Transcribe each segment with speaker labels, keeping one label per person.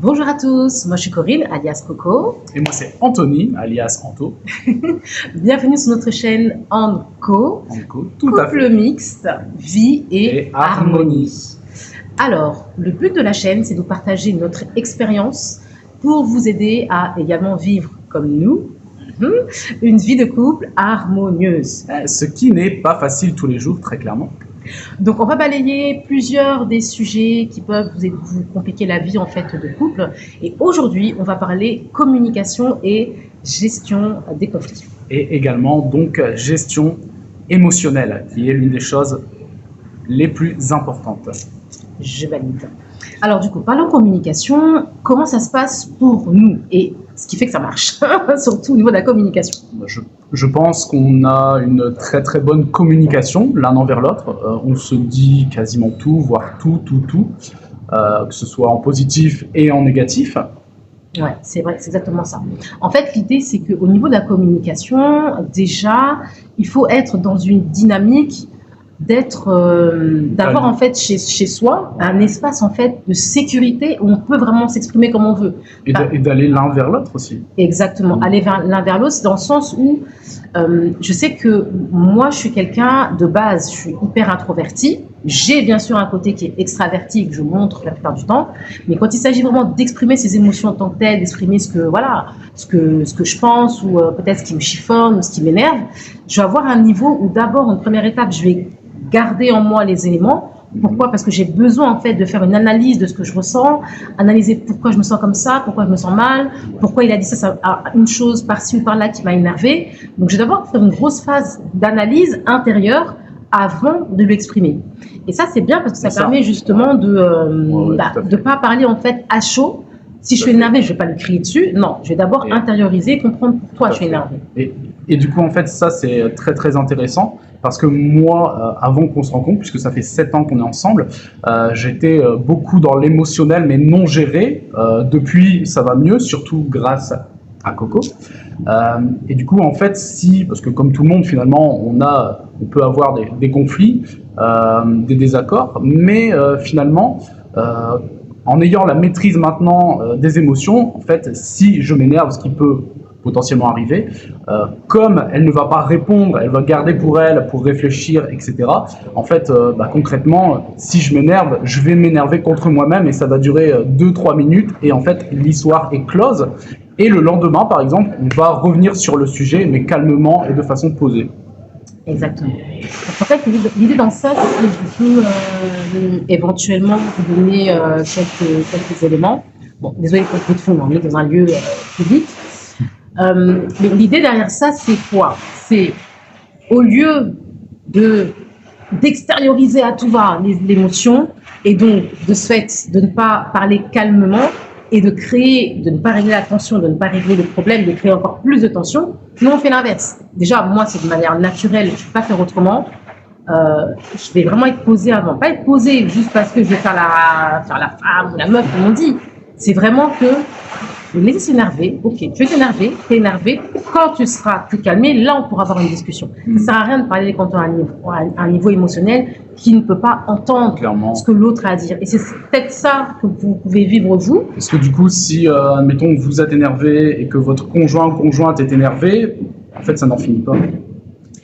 Speaker 1: Bonjour à tous, moi je suis Corinne, alias Coco.
Speaker 2: Et moi c'est Anthony, alias Anto.
Speaker 1: Bienvenue sur notre chaîne Anco,
Speaker 2: tout à fait.
Speaker 1: Couple mixte, vie et harmonie. Alors, le but de la chaîne, c'est de partager notre expérience pour vous aider à également vivre comme nous, une vie de couple harmonieuse.
Speaker 2: Ce qui n'est pas facile tous les jours, très clairement.
Speaker 1: Donc, on va balayer plusieurs des sujets qui peuvent vous compliquer la vie en fait de couple. Et aujourd'hui, on va parler communication et gestion des conflits.
Speaker 2: Et également donc gestion émotionnelle, qui est l'une des choses les plus importantes. Je valide.
Speaker 1: Alors du coup, parlons communication. Comment ça se passe pour nous et ce qui fait que ça marche, surtout au niveau de la communication?
Speaker 2: Je pense qu'on a une très très bonne communication l'un envers l'autre. On se dit quasiment tout, voire tout, que ce soit en positif et en négatif.
Speaker 1: Ouais, c'est vrai, c'est exactement ça. En fait, l'idée, c'est qu'au niveau de la communication, déjà, il faut être dans une dynamique d'avoir en fait chez soi un espace en fait de sécurité où on peut vraiment s'exprimer comme on veut.
Speaker 2: Et d'aller l'un vers l'autre aussi.
Speaker 1: Exactement, aller l'un vers l'autre, c'est dans le sens où je sais que moi je suis quelqu'un de base, je suis hyper introvertie. J'ai bien sûr un côté qui est extraverti que je montre la plupart du temps, mais quand il s'agit vraiment d'exprimer ses émotions en tant que telles, d'exprimer ce que je pense ou peut-être ce qui me chiffonne ou ce qui m'énerve, je vais avoir un niveau où d'abord en première étape je vais garder en moi les éléments. Pourquoi? Parce que j'ai besoin en fait de faire une analyse de ce que je ressens, analyser pourquoi je me sens comme ça, pourquoi je me sens mal, pourquoi il a dit ça une chose par-ci ou par-là qui m'a énervé. Donc je vais d'abord faire une grosse phase d'analyse intérieure avant de l'exprimer. Et ça c'est bien parce que ça permet justement de pas parler en fait à chaud. Si je suis énervée, je vais pas lui crier dessus. Non, je vais d'abord intérioriser, comprendre pourquoi je suis énervée.
Speaker 2: Et du coup en fait ça c'est très très intéressant. Parce que moi, avant qu'on se rencontre, puisque ça fait 7 ans qu'on est ensemble, j'étais beaucoup dans l'émotionnel, mais non géré. Depuis, ça va mieux, surtout grâce à Coco. Et du coup, en fait, parce que comme tout le monde, finalement, on peut avoir des conflits, des désaccords, mais finalement, en ayant la maîtrise maintenant des émotions, en fait, si je m'énerve, ce qui peut potentiellement arriver, comme elle ne va pas répondre, elle va garder pour elle, pour réfléchir, etc. En fait, concrètement, si je m'énerve, je vais m'énerver contre moi-même et ça va durer 2-3 minutes et en fait, l'histoire est close. Et le lendemain, par exemple, on va revenir sur le sujet, mais calmement et de façon posée.
Speaker 1: Exactement. En fait, l'idée dans ça, c'est que je peux éventuellement vous donner quelques éléments. Bon, désolé pour le coup de fond, on est dans un lieu public. Mais l'idée derrière ça, c'est quoi? C'est au lieu d'extérioriser à tout va l'émotion et donc de ce fait de ne pas parler calmement et de ne pas régler la tension, de ne pas régler le problème, de créer encore plus de tension, nous on fait l'inverse. Déjà, moi c'est de manière naturelle, je ne vais pas faire autrement. Je vais vraiment être posée avant. Pas être posée juste parce que je vais faire la femme ou la meuf, comme on dit. C'est vraiment que laisser s'énerver, ok, tu es énervé, quand tu seras plus calmé, là on pourra avoir une discussion. Ça ne sert à rien de parler quand on a un niveau émotionnel qui ne peut pas entendre ce que l'autre a à dire. Et c'est peut-être ça que vous pouvez vivre vous.
Speaker 2: Parce que du coup, si, admettons, vous êtes énervé et que votre conjoint ou conjointe est énervé, en fait ça n'en finit pas.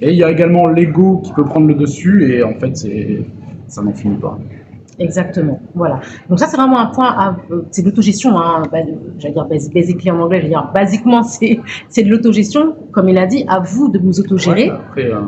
Speaker 2: Et il y a également l'ego qui peut prendre le dessus et en fait ça n'en finit pas.
Speaker 1: Exactement, voilà. Donc ça c'est vraiment un point, c'est de l'autogestion, j'allais dire basically en anglais, j'allais dire basiquement c'est de l'autogestion, comme il a dit, à vous de vous autogérer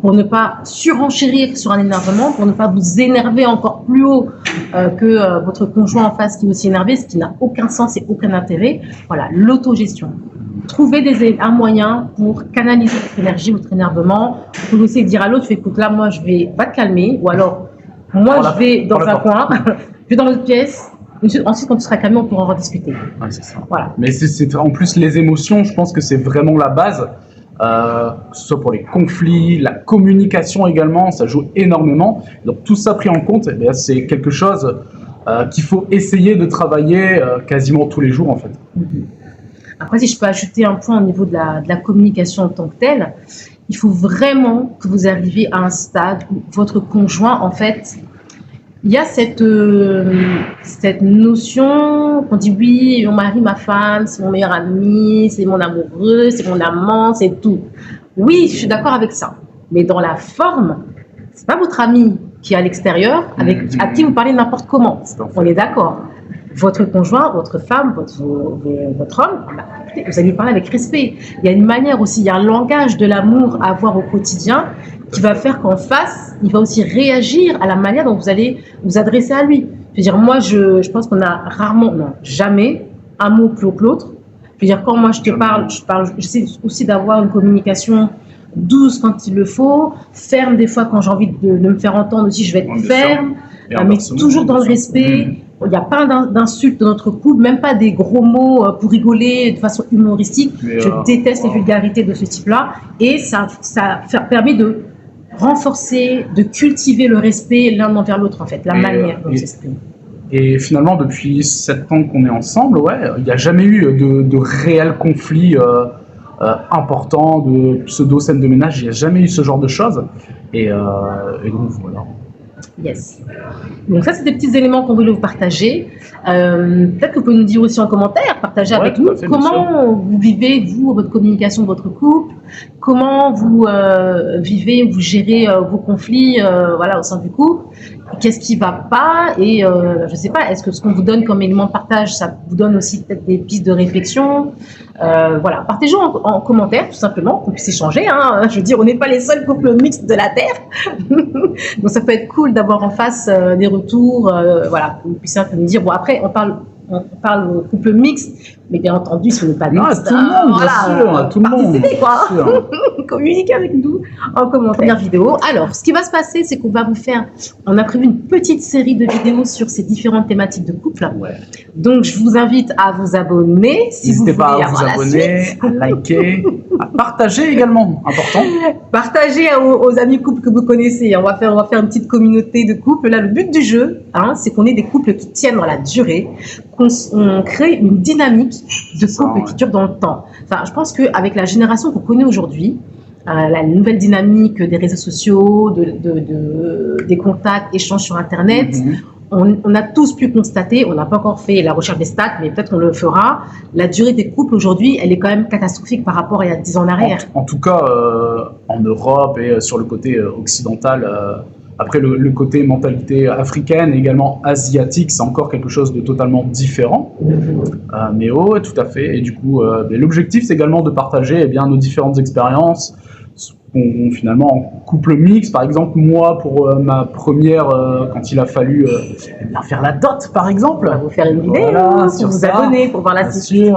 Speaker 1: pour ne pas surenchérir sur un énervement, pour ne pas vous énerver encore plus haut que votre conjoint en face qui est aussi énervé, ce qui n'a aucun sens et aucun intérêt. Voilà, l'autogestion. Trouvez un moyen pour canaliser votre énergie, votre énervement. Vous pouvez aussi dire à l'autre, écoute là moi va te calmer, ou alors moi, je vais dans un coin, je vais dans l'autre pièce. Ensuite, quand tu seras calmé, on pourra en rediscuter.
Speaker 2: Ouais, c'est ça. Voilà. Mais c'est en plus les émotions, je pense que c'est vraiment la base. Que ce soit pour les conflits, la communication également, ça joue énormément. Donc tout ça pris en compte, c'est quelque chose qu'il faut essayer de travailler quasiment tous les jours en fait.
Speaker 1: Après, si je peux ajouter un point au niveau de la communication en tant que telle, il faut vraiment que vous arriviez à un stade où votre conjoint, en fait, il y a cette notion qu'on dit oui, mon mari, ma femme, c'est mon meilleur ami, c'est mon amoureux, c'est mon amant, c'est tout. Oui, je suis d'accord avec ça. Mais dans la forme, c'est pas votre ami qui est à l'extérieur, à qui vous parlez n'importe comment. On est d'accord. Votre conjoint, votre femme, votre homme, bah, écoutez, vous allez lui parler avec respect. Il y a une manière aussi, il y a un langage de l'amour à avoir au quotidien qui va faire qu'en face, il va aussi réagir à la manière dont vous allez vous adresser à lui. Je veux dire, moi, je pense qu'on a rarement, non, jamais un mot plus haut que l'autre. Je veux dire, quand moi je te parle, j'essaie aussi d'avoir une communication douce quand il le faut, ferme des fois quand j'ai envie de me faire entendre aussi, je vais être ferme, mais toujours dans le respect. Il n'y a pas d'insultes dans notre couple, même pas des gros mots pour rigoler de façon humoristique. Je déteste les vulgarités de ce type-là. Et ça permet de renforcer, de cultiver le respect l'un envers l'autre, en fait, la manière dont on s'exprime.
Speaker 2: Et finalement, depuis 7 ans qu'on est ensemble, il n'y a jamais eu de réel conflit important, de pseudo-scène de ménage. Il n'y a jamais eu ce genre de choses. Et donc, voilà.
Speaker 1: Yes. Donc ça, c'est des petits éléments qu'on voulait vous partager. Peut-être que vous pouvez nous dire aussi en commentaire, partager avec nous comment vous vivez, vous, votre communication de votre couple, comment vous vivez, vous gérez vos conflits voilà, au sein du couple, qu'est-ce qui ne va pas et je ne sais pas, est-ce que ce qu'on vous donne comme élément de partage, ça vous donne aussi peut-être des pistes de réflexion. Voilà, partagez en commentaire tout simplement, qu'on puisse échanger. Hein. Je veux dire, on n'est pas les seuls couples mixtes de la Terre. Donc ça peut être cool d'avoir en face des retours, voilà, que vous puissiez un peu nous dire. Bon, après, on parle couple mixte, mais bien entendu, si vous n'êtes pas mixte,
Speaker 2: tout le monde, voilà, tout le monde,
Speaker 1: quoi. Communiquez avec nous en commentaire vidéo. Alors, ce qui va se passer, c'est qu'on va vous faire, on a prévu une petite série de vidéos sur ces différentes thématiques de couple. Ouais. Donc, je vous invite à vous abonner si vous voulez avoir la suite. N'hésitez pas à vous abonner, à liker, à partager également, important. Partagez aux amis couples que vous connaissez. On va faire une petite communauté de couples. Là, le but du jeu, c'est qu'on ait des couples qui tiennent dans la durée, qu'on crée une dynamique de couple qui dure dans le temps. Enfin, je pense qu'avec la génération qu'on connaît aujourd'hui, la nouvelle dynamique des réseaux sociaux, des contacts, échanges sur Internet, on a tous pu constater, on n'a pas encore fait la recherche des stats, mais peut-être qu'on le fera, la durée des couples aujourd'hui, elle est quand même catastrophique par rapport à il y a 10 ans en arrière. En tout cas, en Europe et sur le côté occidental, après le côté mentalité africaine et également asiatique, c'est encore quelque chose de totalement différent. Mais tout à fait. Et du coup, l'objectif, c'est également de partager nos différentes expériences. Finalement, en couple mixte, par exemple, moi, pour ma première, quand il a fallu faire la dot, par exemple. On va vous faire une vidéo, pour vous abonner, pour voir la suite.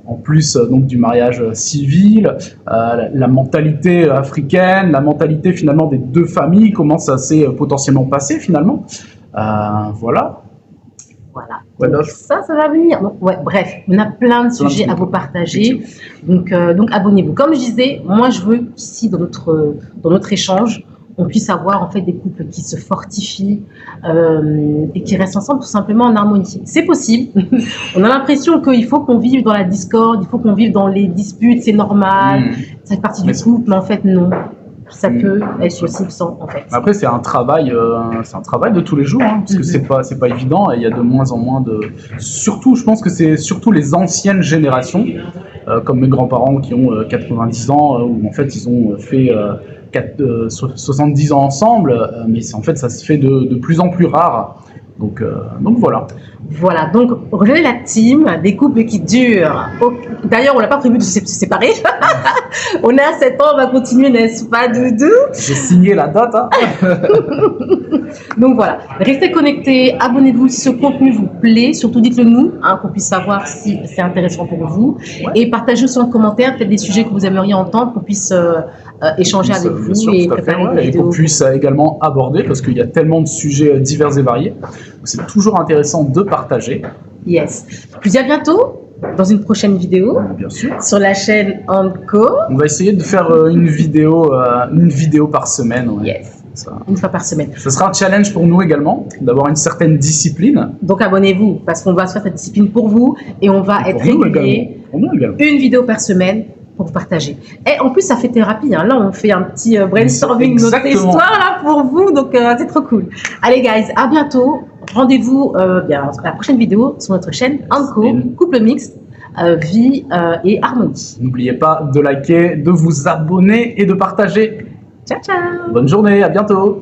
Speaker 1: En plus donc du mariage civil, la mentalité africaine, la mentalité finalement des deux familles, comment ça s'est potentiellement passé finalement. Voilà. Donc, ça va venir. Donc, bref, on a plein de sujets à vous partager. Donc abonnez-vous. Comme je disais, moi je veux qu'ici dans notre échange, on puisse avoir en fait des couples qui se fortifient et qui restent ensemble tout simplement en harmonie. C'est possible. On a l'impression qu'il faut qu'on vive dans la discorde, il faut qu'on vive dans les disputes, c'est normal, ça fait partie du couple, mais en fait non. Ça peut être possible sans, en fait. Après, c'est un travail de tous les jours, parce que c'est pas évident, et il y a de moins en moins de... Surtout, je pense que c'est surtout les anciennes générations, comme mes grands-parents qui ont 90 ans, où en fait, ils ont fait 70 ans ensemble, mais en fait, ça se fait de plus en plus rare. Donc voilà. Voilà, donc rejoignez la team des couples qui durent. D'ailleurs, on n'a pas prévu de se séparer. On est à 7 ans, on va continuer, n'est-ce pas, Doudou? J'ai signé la date. Donc voilà, restez connectés, abonnez-vous si ce contenu vous plaît. Surtout dites-le nous, qu'on puisse savoir si c'est intéressant pour vous. Ouais. Et partagez aussi en commentaire peut-être des sujets que vous aimeriez entendre, qu'on puisse échanger avec vous et préparer une vidéo. Et qu'on puisse également aborder, parce qu'il y a tellement de sujets divers et variés. C'est toujours intéressant de partager. Yes. Je vous dis à bientôt dans une prochaine vidéo. Bien sûr. Sur la chaîne Anko. On va essayer de faire une vidéo par semaine. Ouais. Yes. Ça. Une fois par semaine. Ce sera un challenge pour nous également, d'avoir une certaine discipline. Donc abonnez-vous, parce qu'on va se faire cette discipline pour vous et on va être régulier. Une vidéo par semaine pour vous partager. Et en plus, ça fait thérapie. Hein. Là, on fait un petit brainstorming de notre
Speaker 2: Exactement.
Speaker 1: histoire là, pour vous. Donc, c'est trop cool. Allez, guys, à bientôt. Rendez-vous bien, à la prochaine vidéo sur notre chaîne Anko, couple mixte, vie et harmonie.
Speaker 2: N'oubliez pas de liker, de vous abonner et de partager.
Speaker 1: Ciao, ciao.
Speaker 2: Bonne journée, à bientôt.